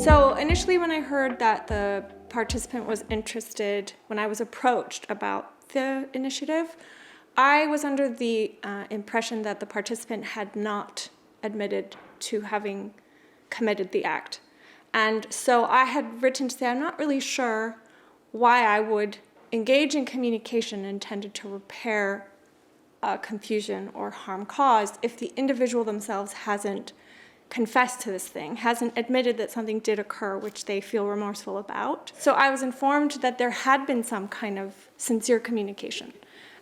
So initially when I heard that the participant was interested, when I was approached about the initiative, I was under the impression that the participant had not admitted to having committed the act. And so I had written to say, I'm not really sure why I would engage in communication intended to repair confusion or harm caused if the individual themselves hasn't confessed to this thing, hasn't admitted that something did occur which they feel remorseful about. So I was informed that there had been some kind of sincere communication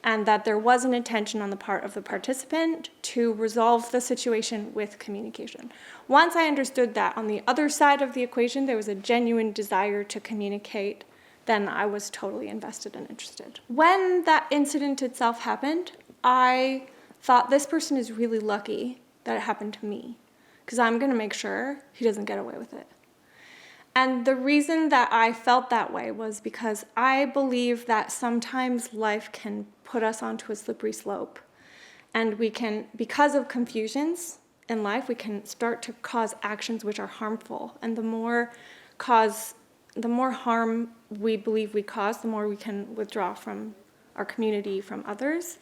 and that there was an intention on the part of the participant to resolve the situation with communication. Once I understood that on the other side of the equation there was a genuine desire to communicate, then I was totally invested and interested. When that incident itself happened, I thought this person is really lucky that it happened to me, because I'm going to make sure he doesn't get away with it. And the reason that I felt that way was because I believe that sometimes life can put us onto a slippery slope. And we can, because of confusions in life, we can start to cause actions which are harmful. And the more harm we believe we cause, the more we can withdraw from our community, from others.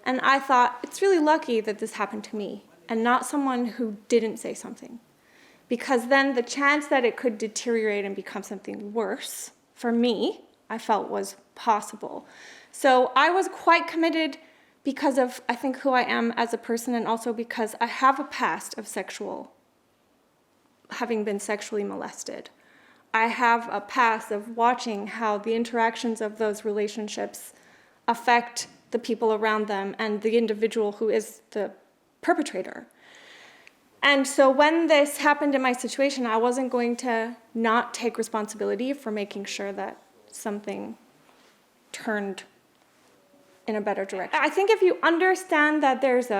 And I thought, it's really lucky that this happened to me and not someone who didn't say something. Because then the chance that it could deteriorate and become something worse, for me, I felt was possible. So I was quite committed because of, I think, who I am as a person, and also because I have a past of having been sexually molested. I have a past of watching how the interactions of those relationships affect the people around them and the individual who is the perpetrator. And so when this happened in my situation, I wasn't going to not take responsibility for making sure that something turned in a better direction. I think if you understand that there's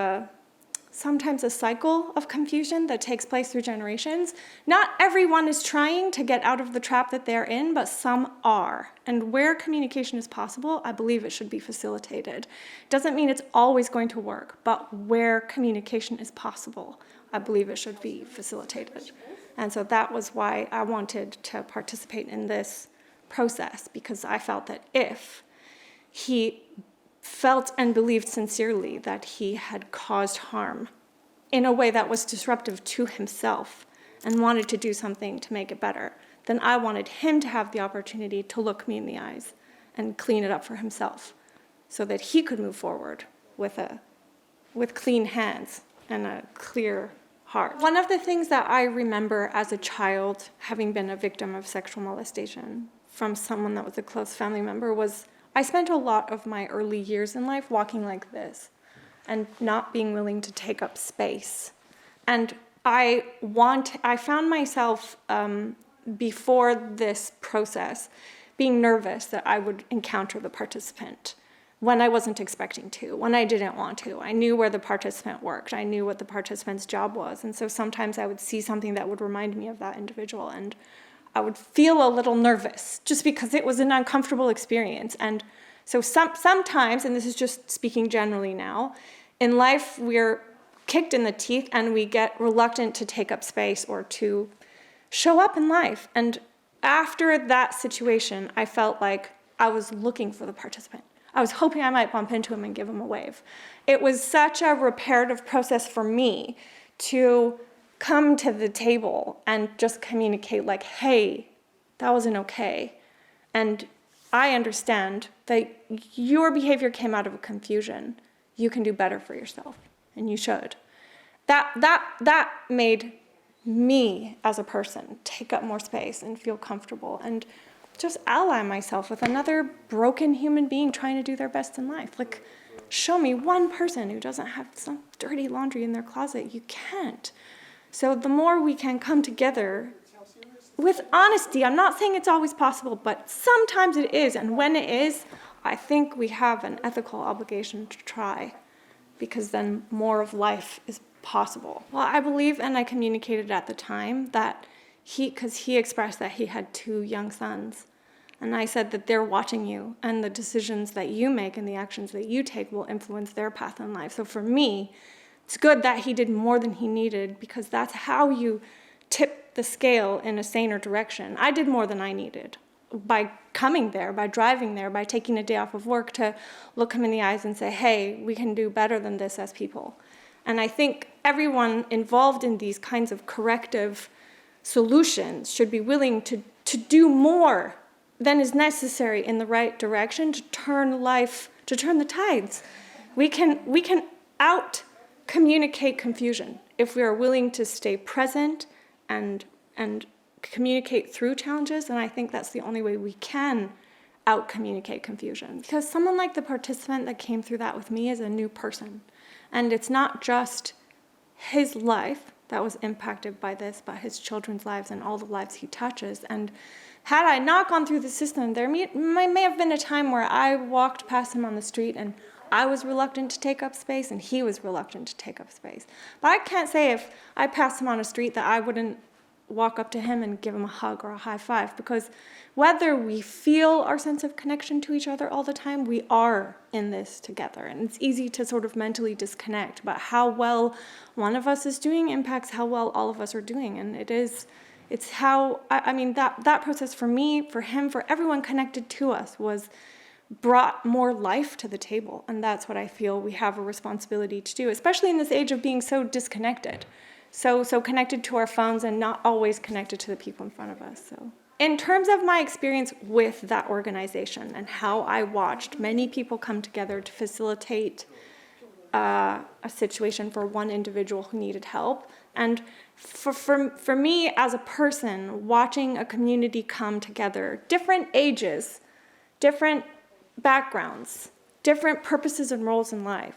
sometimes a cycle of confusion that takes place through generations, not everyone is trying to get out of the trap that they're in, but some are. And where communication is possible, I believe it should be facilitated. Doesn't mean it's always going to work, but where communication is possible, I believe it should be facilitated. And so that was why I wanted to participate in this process, because I felt that if he felt and believed sincerely that he had caused harm in a way that was disruptive to himself and wanted to do something to make it better, then I wanted him to have the opportunity to look me in the eyes and clean it up for himself so that he could move forward with clean hands and a clear heart. One of the things that I remember as a child, having been a victim of sexual molestation from someone that was a close family member, was I spent a lot of my early years in life walking like this and not being willing to take up space. And I found myself, before this process, being nervous that I would encounter the participant when I wasn't expecting to, when I didn't want to. I knew where the participant worked. I knew what the participant's job was. And so sometimes I would see something that would remind me of that individual, and I would feel a little nervous just because it was an uncomfortable experience. And so sometimes, and this is just speaking generally now, in life we're kicked in the teeth and we get reluctant to take up space or to show up in life. And after that situation, I felt like I was looking for the participant. I was hoping I might bump into him and give him a wave. It was such a reparative process for me to come to the table and just communicate like, hey, that wasn't okay. And I understand that your behavior came out of a confusion. You can do better for yourself, and you should. That made me as a person take up more space and feel comfortable and just ally myself with another broken human being trying to do their best in life. Like, show me one person who doesn't have some dirty laundry in their closet. You can't. So the more we can come together with honesty, I'm not saying it's always possible, but sometimes it is. And when it is, I think we have an ethical obligation to try, because then more of life is possible. Well, I believe, and I communicated at the time, that because he expressed that he had 2 young sons. And I said that they're watching you, and the decisions that you make and the actions that you take will influence their path in life. So for me, it's good that he did more than he needed, because that's how you tip the scale in a saner direction. I did more than I needed by coming there, by driving there, by taking a day off of work to look him in the eyes and say, hey, we can do better than this as people. And I think everyone involved in these kinds of corrective solutions should be willing to do more than is necessary in the right direction to turn the tides. We can out-communicate confusion if we are willing to stay present and communicate through challenges, and I think that's the only way we can out-communicate confusion. Because someone like the participant that came through that with me is a new person. And it's not just his life that was impacted by this, but his children's lives and all the lives he touches. And had I not gone through the system, there may have been a time where I walked past him on the street and I was reluctant to take up space and he was reluctant to take up space. But I can't say if I passed him on a street that I wouldn't walk up to him and give him a hug or a high five, because whether we feel our sense of connection to each other all the time, we are in this together. And it's easy to sort of mentally disconnect, but how well one of us is doing impacts how well all of us are doing. And it's how, that process for me, for him, for everyone connected to us brought more life to the table. And that's what I feel we have a responsibility to do, especially in this age of being so disconnected. So connected to our phones and not always connected to the people in front of us. So, in terms of my experience with that organization and how I watched many people come together to facilitate a situation for one individual who needed help, and for me as a person, watching a community come together, different ages, different backgrounds, different purposes and roles in life,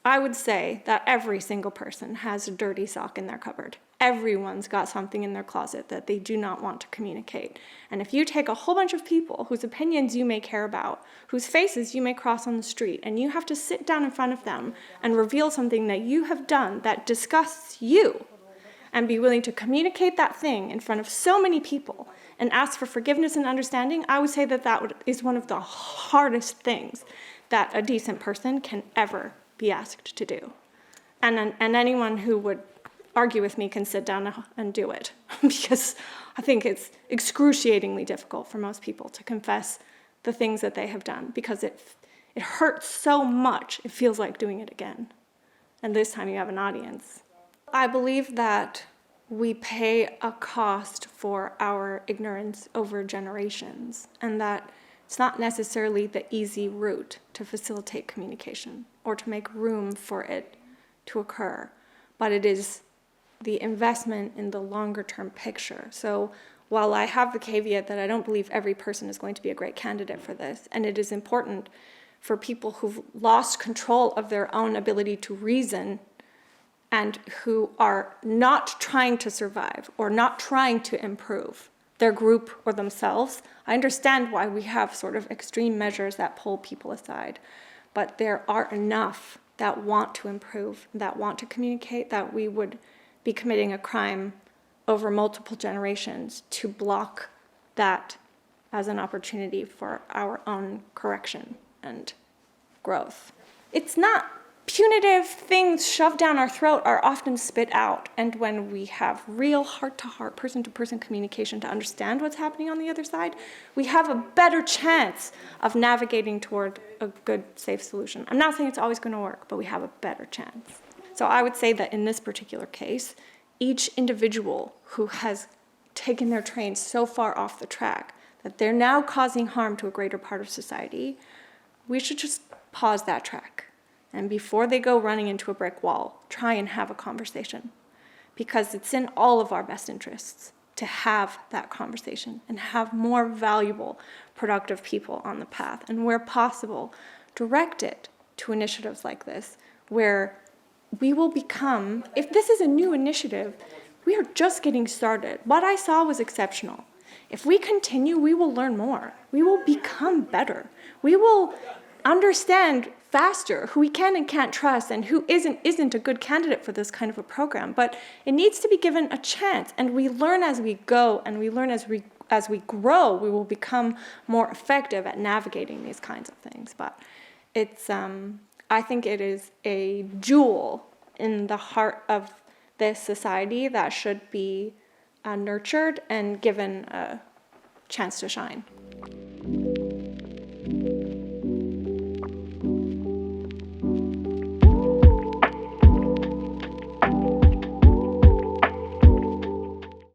I would say that every single person has a dirty sock in their cupboard. Everyone's got something in their closet that they do not want to communicate. And if you take a whole bunch of people whose opinions you may care about, whose faces you may cross on the street, and you have to sit down in front of them and reveal something that you have done that disgusts you, and be willing to communicate that thing in front of so many people and ask for forgiveness and understanding, I would say that is one of the hardest things that a decent person can ever be asked to do. And anyone who would argue with me can sit down and do it, because I think it's excruciatingly difficult for most people to confess the things that they have done, because it hurts so much, it feels like doing it again. And this time you have an audience. I believe that we pay a cost for our ignorance over generations, and that it's not necessarily the easy route to facilitate communication or to make room for it to occur, but it is the investment in the longer term picture. So while I have the caveat that I don't believe every person is going to be a great candidate for this, and it is important for people who've lost control of their own ability to reason and who are not trying to survive or not trying to improve their group or themselves, I understand why we have sort of extreme measures that pull people aside. But there are enough that want to improve, that want to communicate, that we would be committing a crime over multiple generations to block that as an opportunity for our own correction and growth. It's not punitive things shoved down our throat are often spit out, and when we have real heart-to-heart, person-to-person communication to understand what's happening on the other side, we have a better chance of navigating toward a good, safe solution. I'm not saying it's always going to work, but we have a better chance. So I would say that in this particular case, each individual who has taken their train so far off the track that they're now causing harm to a greater part of society, we should just pause that track. And before they go running into a brick wall, try and have a conversation. Because it's in all of our best interests to have that conversation and have more valuable, productive people on the path. And where possible, direct it to initiatives like this, where we will become, if this is a new initiative, we are just getting started. What I saw was exceptional. If we continue, we will learn more. We will become better. We will understand faster who we can and can't trust and who isn't a good candidate for this kind of a program. But it needs to be given a chance, and we learn as we go, and we learn as we grow, we will become more effective at navigating these kinds of things. But it's I think it is a jewel in the heart of this society that should be nurtured and given a chance to shine.